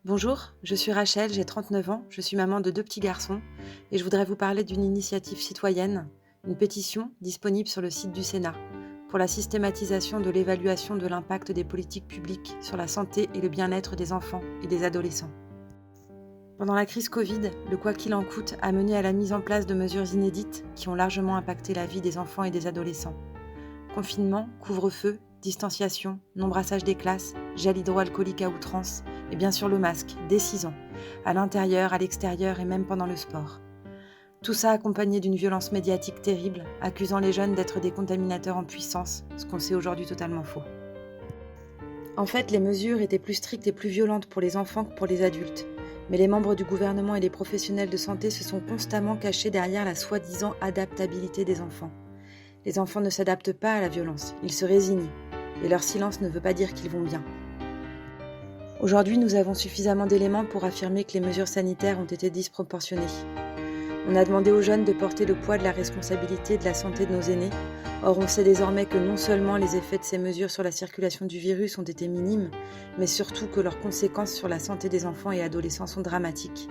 Bonjour, je suis Rachel, j'ai 39 ans, je suis maman de 2 petits garçons et je voudrais vous parler d'une initiative citoyenne, une pétition disponible sur le site du Sénat pour la systématisation de l'évaluation de l'impact des politiques publiques sur la santé et le bien-être des enfants et des adolescents. Pendant la crise Covid, le quoi qu'il en coûte a mené à la mise en place de mesures inédites qui ont largement impacté la vie des enfants et des adolescents. Confinement, couvre-feu, distanciation, non-brassage des classes, gel hydroalcoolique à outrance et bien sûr le masque, dès 6 ans, à l'intérieur, à l'extérieur et même pendant le sport. Tout ça accompagné d'une violence médiatique terrible, accusant les jeunes d'être des contaminateurs en puissance, ce qu'on sait aujourd'hui totalement faux. En fait, les mesures étaient plus strictes et plus violentes pour les enfants que pour les adultes, mais les membres du gouvernement et les professionnels de santé se sont constamment cachés derrière la soi-disant adaptabilité des enfants. Les enfants ne s'adaptent pas à la violence, ils se résignent, et leur silence ne veut pas dire qu'ils vont bien. Aujourd'hui, nous avons suffisamment d'éléments pour affirmer que les mesures sanitaires ont été disproportionnées. On a demandé aux jeunes de porter le poids de la responsabilité de la santé de nos aînés. Or, on sait désormais que non seulement les effets de ces mesures sur la circulation du virus ont été minimes, mais surtout que leurs conséquences sur la santé des enfants et adolescents sont dramatiques.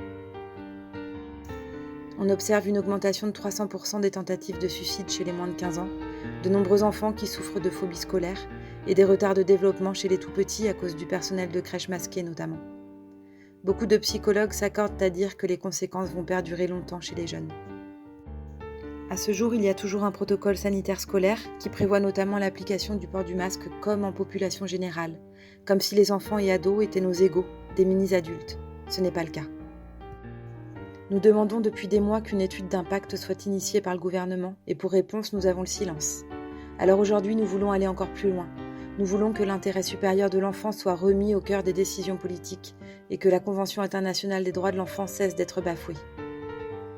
On observe une augmentation de 300% des tentatives de suicide chez les moins de 15 ans, de nombreux enfants qui souffrent de phobie scolaire et des retards de développement chez les tout-petits à cause du personnel de crèche masqué notamment. Beaucoup de psychologues s'accordent à dire que les conséquences vont perdurer longtemps chez les jeunes. À ce jour, il y a toujours un protocole sanitaire scolaire qui prévoit notamment l'application du port du masque comme en population générale, comme si les enfants et ados étaient nos égaux, des mini-adultes. Ce n'est pas le cas. Nous demandons depuis des mois qu'une étude d'impact soit initiée par le gouvernement et pour réponse, nous avons le silence. Alors aujourd'hui, nous voulons aller encore plus loin. Nous voulons que l'intérêt supérieur de l'enfant soit remis au cœur des décisions politiques et que la Convention internationale des droits de l'enfant cesse d'être bafouée.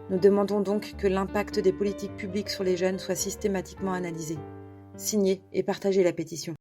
Nous demandons donc que l'impact des politiques publiques sur les jeunes soit systématiquement analysé. Signez et partagez la pétition.